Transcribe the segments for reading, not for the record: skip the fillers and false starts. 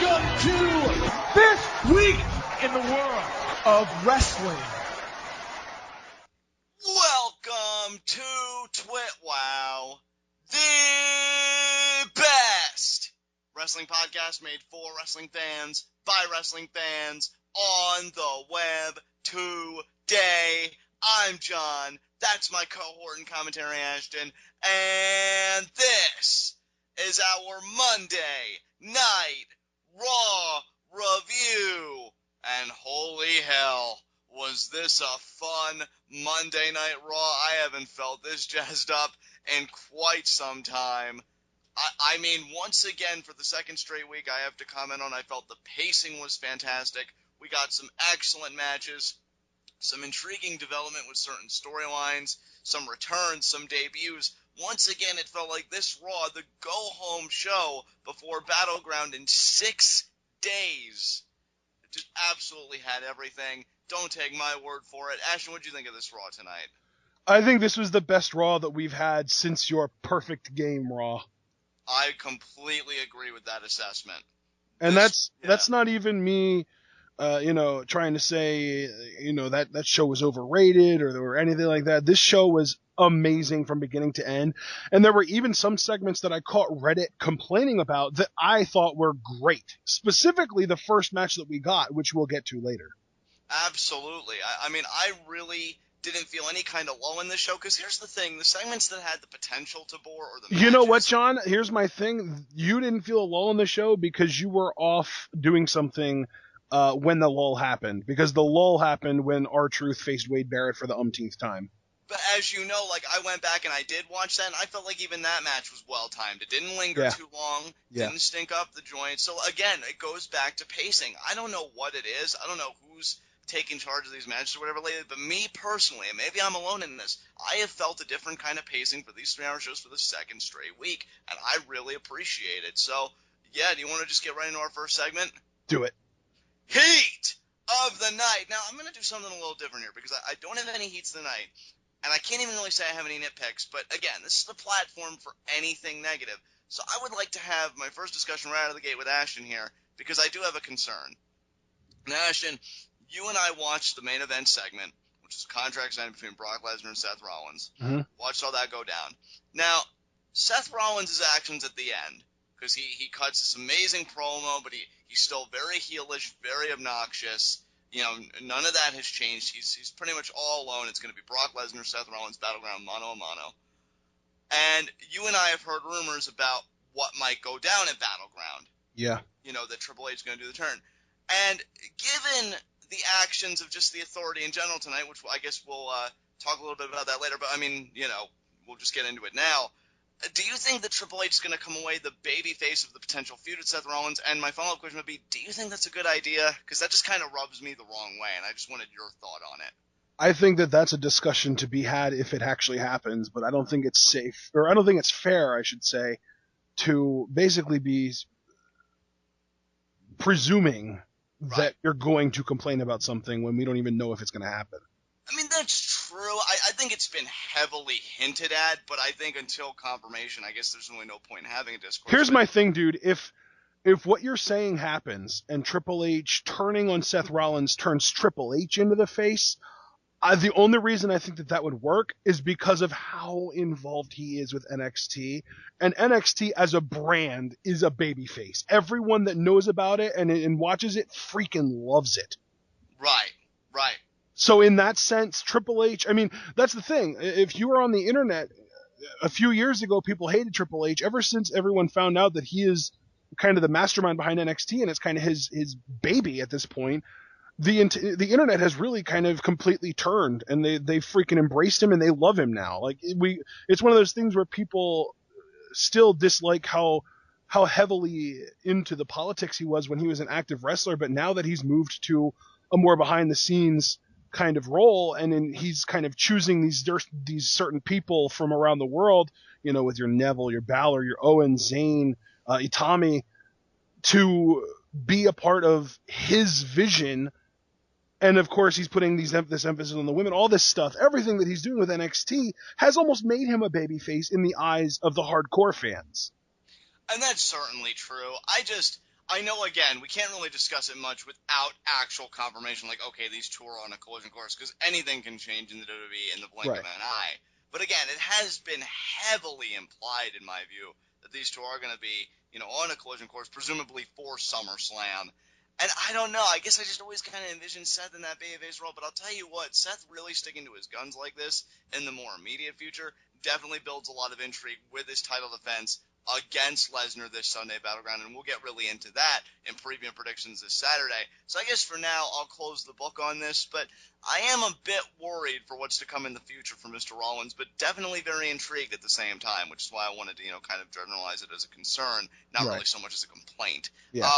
Welcome to this week in the world of wrestling. Welcome to TWitWoW, the best wrestling podcast made for wrestling fans, by wrestling fans, on the web today. I'm John, that's my cohort and commentary Ashton, and this is our Monday Night Raw review. And holy hell, was this a fun Monday Night Raw? I haven't felt this jazzed up in quite some time. I mean, once again, for the second straight week, I have to comment on, I felt the pacing was fantastic. We got some excellent matches, some intriguing development with certain storylines, some returns, some debuts. Once again, it felt like this Raw, the go-home show before Battleground in 6 days. It just absolutely had everything. Don't take my word for it. Ashton, what did you think of this Raw tonight? I think this was the best Raw that we've had since your perfect game Raw. I completely agree with that assessment. And that's not even me, trying to say, that show was overrated or anything like that. This show was amazing from beginning to end. And there were even some segments that I caught Reddit complaining about that I thought were great. Specifically the first match that we got, which we'll get to later. Absolutely. I mean, I really didn't feel any kind of lull in this show, because here's the thing, the segments that had the potential to bore, or the matches... You know what, John? Here's my thing. You didn't feel a lull in the show because you were off doing something when the lull happened. Because the lull happened when R-Truth faced Wade Barrett for the umpteenth time. But as you know, like, I went back and I did watch that, and I felt like even that match was well-timed. It didn't linger too long, didn't stink up the joint. So, again, it goes back to pacing. I don't know what it is. I don't know who's taking charge of these matches or whatever lately, but me personally, and maybe I'm alone in this, I have felt a different kind of pacing for these 3-hour shows for the second straight week, and I really appreciate it. So, yeah, do you want to just get right into our first segment? Do it. Heat of the night. Now, I'm going to do something a little different here, because I don't have any heats tonight, and I can't even really say I have any nitpicks, but again, this is the platform for anything negative. So I would like to have my first discussion right out of the gate with Ashton here, because I do have a concern. Now, Ashton, you and I watched the main event segment, which is a contract signing between Brock Lesnar and Seth Rollins. Mm-hmm. Watched all that go down. Now, Seth Rollins' actions at the end, because he cuts this amazing promo, but he's still very heelish, very obnoxious. You know, none of that has changed. He's pretty much all alone. It's going to be Brock Lesnar, Seth Rollins, Battleground, mano a mano. And you and I have heard rumors about what might go down at Battleground. Yeah. You know, that Triple H is going to do the turn. And given the actions of just the Authority in general tonight, which I guess we'll talk a little bit about that later, but I mean, you know, we'll just get into it now. Do you think that Triple H is going to come away the baby face of the potential feud with Seth Rollins? And my follow-up question would be, do you think that's a good idea? Because that just kind of rubs me the wrong way, and I just wanted your thought on it. I think that that's a discussion to be had if it actually happens, but I don't think it's safe, or I don't think it's fair, I should say, to basically be presuming that you're going to complain about something when we don't even know if it's going to happen. I mean, that's true. I think it's been heavily hinted at, but I think until confirmation, I guess there's really no point in having a discourse. Here's my thing, dude. If what you're saying happens and Triple H turning on Seth Rollins turns Triple H into the face, the only reason I think that would work is because of how involved he is with NXT. And NXT as a brand is a babyface. Everyone that knows about it and watches it freaking loves it. Right. So in that sense, Triple H, I mean, that's the thing. If you were on the internet a few years ago, people hated Triple H. Ever since everyone found out that he is kind of the mastermind behind NXT and it's kind of his baby at this point, the internet has really kind of completely turned, and they freaking embraced him and they love him now. Like it's one of those things where people still dislike how heavily into the politics he was when he was an active wrestler, but now that he's moved to a more behind the scenes kind of role, and he's kind of choosing these certain people from around the world, you know, with your Neville, your Balor, your Owen, Zayn, Itami, to be a part of his vision. And of course, he's putting this emphasis on the women, all this stuff, everything that he's doing with NXT has almost made him a babyface in the eyes of the hardcore fans. And that's certainly true. I know, again, we can't really discuss it much without actual confirmation, like, okay, these two are on a collision course, because anything can change in the WWE in the blink of an eye. But again, it has been heavily implied, in my view, that these two are going to be, on a collision course, presumably for SummerSlam. And I don't know, I guess I just always kind of envisioned Seth in that babyface role, but I'll tell you what, Seth really sticking to his guns like this in the more immediate future definitely builds a lot of intrigue with his title defense against Lesnar this Sunday Battleground, and we'll get really into that in preview and predictions this Saturday. So I guess for now, I'll close the book on this, but I am a bit worried for what's to come in the future for Mr. Rollins, but definitely very intrigued at the same time, which is why I wanted to, kind of generalize it as a concern, not really so much as a complaint. Yeah.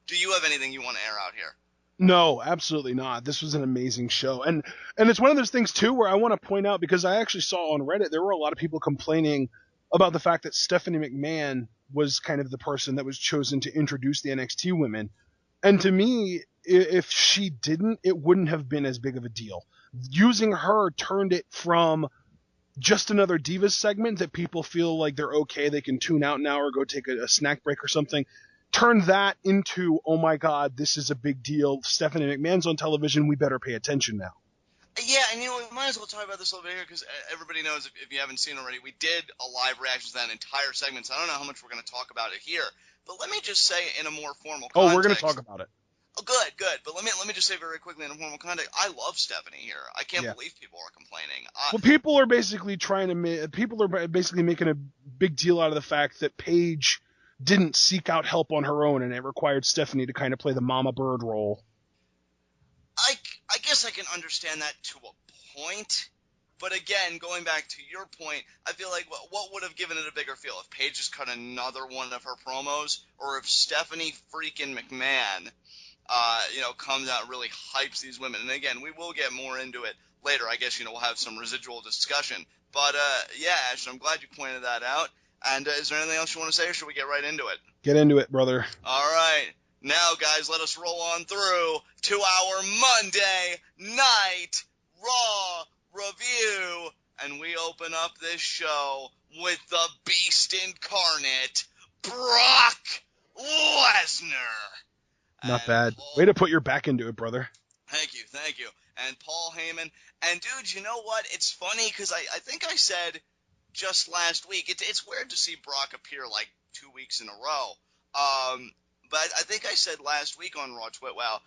Do you have anything you want to air out here? No, absolutely not. This was an amazing show. And it's one of those things, too, where I want to point out, because I actually saw on Reddit, there were a lot of people complaining about the fact that Stephanie McMahon was kind of the person that was chosen to introduce the NXT women. And to me, if she didn't, it wouldn't have been as big of a deal. Using her turned it from just another Divas segment that people feel like they're okay, they can tune out now or go take a snack break or something. Turn that into, oh my God, this is a big deal. Stephanie McMahon's on television. We better pay attention now. Yeah, and we might as well talk about this a little bit here because everybody knows, if you haven't seen already, we did a live reaction to that entire segment, so I don't know how much we're going to talk about it here. But let me just say in a more formal context. Oh, we're going to talk about it. Oh, good. But let me just say very quickly in a formal context, I love Stephanie here. I can't believe people are complaining. Well, people are basically making a big deal out of the fact that Paige didn't seek out help on her own, and it required Stephanie to kind of play the mama bird role. I guess I can understand that to a point, but again, going back to your point, I feel like what would have given it a bigger feel if Paige just cut another one of her promos, or if Stephanie freaking McMahon, comes out and really hypes these women. And again, we will get more into it later. I guess, we'll have some residual discussion. But, yeah, Ashton, I'm glad you pointed that out. And is there anything else you want to say, or should we get right into it? Get into it, brother. All right. Now, guys, let us roll on through to our Monday Night Raw review. And we open up this show with the Beast Incarnate, Brock Lesnar. Not bad. Way to put your back into it, brother. Thank you. And Paul Heyman. And, dude, you know what? It's funny because I think I said just last week, it's weird to see Brock appear like 2 weeks in a row. But I think I said last week on Raw TWitWoW,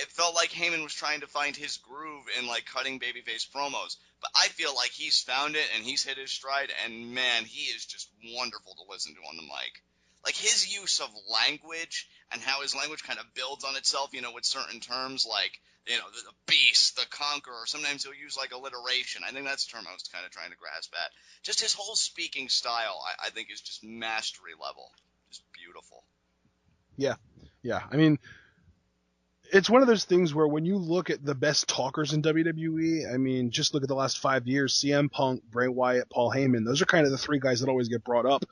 it felt like Heyman was trying to find his groove in, like, cutting babyface promos. But I feel like he's found it and he's hit his stride, and, man, he is just wonderful to listen to on the mic. Like, his use of language and how his language kind of builds on itself, with certain terms like, the beast, the conqueror. Sometimes he'll use, like, alliteration. I think that's the term I was kind of trying to grasp at. Just his whole speaking style, I think, is just mastery level. Just beautiful. Yeah. I mean, it's one of those things where when you look at the best talkers in WWE, I mean, just look at the last 5 years, CM Punk, Bray Wyatt, Paul Heyman. Those are kind of the three guys that always get brought up.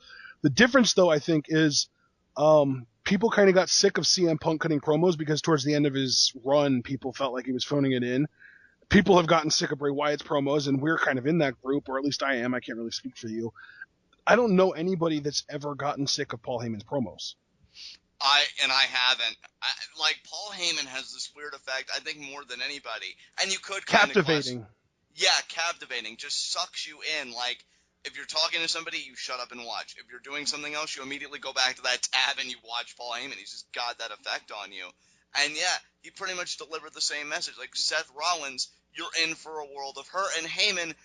The difference, though, I think, is people kind of got sick of CM Punk cutting promos because towards the end of his run, people felt like he was phoning it in. People have gotten sick of Bray Wyatt's promos, and we're kind of in that group, or at least I am. I can't really speak for you. I don't know anybody that's ever gotten sick of Paul Heyman's promos. I haven't. Like, Paul Heyman has this weird effect, I think, more than anybody. And you could kind captivating. Captivating. Just sucks you in. Like, if you're talking to somebody, you shut up and watch. If you're doing something else, you immediately go back to that tab and you watch Paul Heyman. He's just got that effect on you. And, yeah, he pretty much delivered the same message. Like, Seth Rollins, you're in for a world of hurt. And Heyman,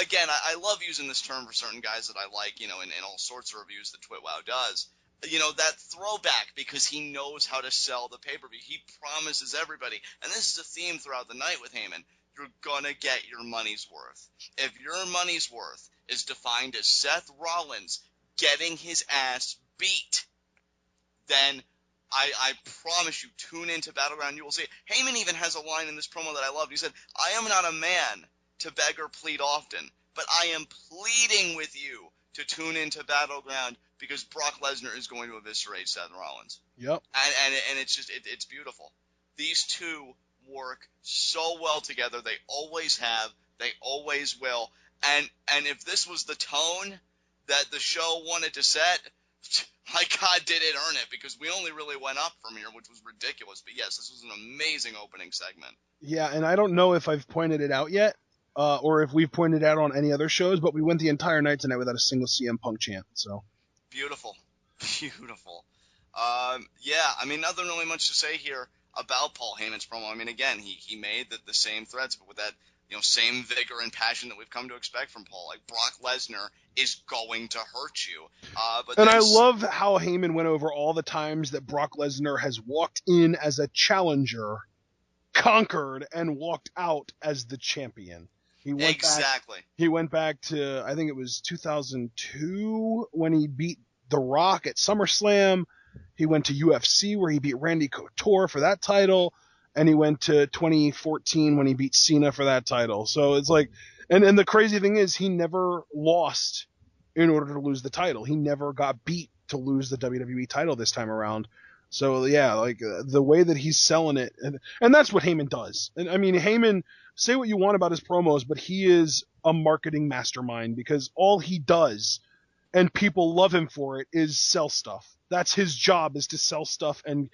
again, I love using this term for certain guys that I like, in all sorts of reviews that TWitWoW does. That throwback, because he knows how to sell the pay-per-view. He promises everybody, and this is a theme throughout the night with Heyman, you're gonna get your money's worth. If your money's worth is defined as Seth Rollins getting his ass beat, then I promise you, tune into Battleground, you will see it. Heyman even has a line in this promo that I loved. He said, I am not a man to beg or plead often, but I am pleading with you to tune into Battleground because Brock Lesnar is going to eviscerate Seth Rollins. Yep. And it's just, it's beautiful. These two work so well together. They always have. They always will. And if this was the tone that the show wanted to set, my God, did it earn it, because we only really went up from here, which was ridiculous. But yes, this was an amazing opening segment. Yeah, and I don't know if I've pointed it out yet, or if we've pointed it out on any other shows, but we went the entire night tonight without a single CM Punk chant. So Beautiful. Beautiful. Yeah, I mean, nothing really much to say here about Paul Heyman's promo. I mean, again, he made the same threats, but with that, same vigor and passion that we've come to expect from Paul. Like, Brock Lesnar is going to hurt you. And I love how Heyman went over all the times that Brock Lesnar has walked in as a challenger, conquered, and walked out as the champion. He went back to, I think it was 2002 when he beat The Rock at SummerSlam. He went to UFC where he beat Randy Couture for that title. And he went to 2014 when he beat Cena for that title. So it's like, and the crazy thing is he never lost in order to lose the title. He never got beat to lose the WWE title this time around. So yeah, like the way that he's selling it, and that's what Heyman does. And I mean, Heyman, say what you want about his promos, but he is a marketing mastermind, because all he does, and people love him for it, is sell stuff. That's his job, is to sell stuff, and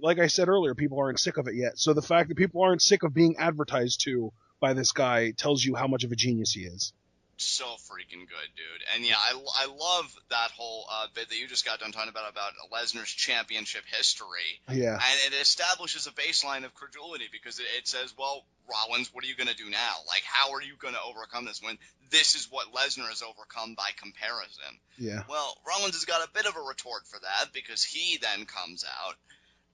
like I said earlier, people aren't sick of it yet. So the fact that people aren't sick of being advertised to by this guy tells you how much of a genius he is. So freaking good, dude. And yeah, I love that whole bit that you just got done talking about Lesnar's championship history. Yeah. And it establishes a baseline of credulity, because it says, well, Rollins, what are you going to do now? Like, how are you going to overcome this when this is what Lesnar has overcome by comparison? Yeah. Well, Rollins has got a bit of a retort for that, because he then comes out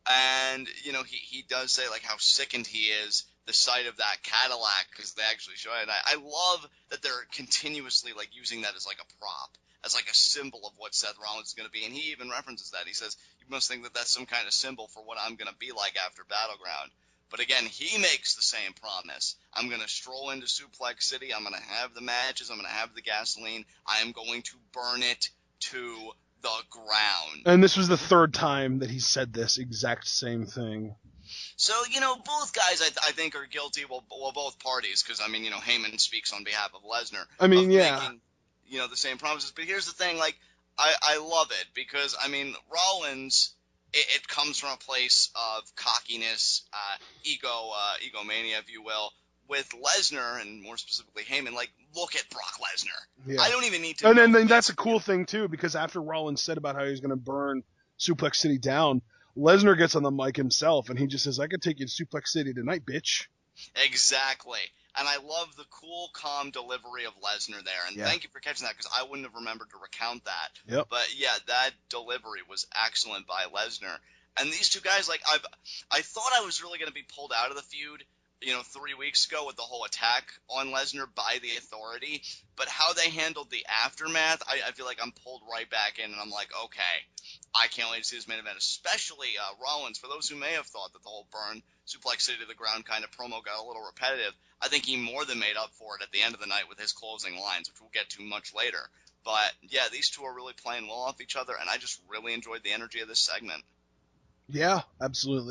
and, he does say, like, how sickened he is the sight of that Cadillac, because they actually show it. And I love that they're continuously, like, using that as, like, a prop, as, like, a symbol of what Seth Rollins is going to be. And he even references that. He says, you must think that that's some kind of symbol for what I'm going to be like after Battleground. But again, he makes the same promise. I'm going to stroll into Suplex City. I'm going to have the matches. I'm going to have the gasoline. I am going to burn it to the ground. And this was the third time that he said this exact same thing. So, both guys I think are guilty, well, both parties, because, I mean, Heyman speaks on behalf of Lesnar. I mean, yeah. Making, the same promises. But here's the thing, like, I love it, because, I mean, Rollins, it comes from a place of cockiness, egomania, if you will. With Lesnar, and more specifically Heyman, like, look at Brock Lesnar. Yeah. I don't even need to. And then that's a cool thing, too, because after Rollins said about how he was going to burn Suplex City down, Lesnar gets on the mic himself, and he just says, I could take you to Suplex City tonight, bitch. Exactly. And I love the cool, calm delivery of Lesnar there. And thank you for catching that, because I wouldn't have remembered to recount that. Yep. But, yeah, that delivery was excellent by Lesnar. And these two guys, like, I thought I was really going to be pulled out of the feud, 3 weeks ago with the whole attack on Lesnar by the Authority. But how they handled the aftermath, I feel like I'm pulled right back in, and I'm like, okay, I can't wait to see this main event, especially Rollins. For those who may have thought that the whole burn Suplex City to the ground kind of promo got a little repetitive, I think he more than made up for it at the end of the night with his closing lines, which we'll get to much later. But, yeah, these two are really playing well off each other, and I just really enjoyed the energy of this segment. Yeah, absolutely.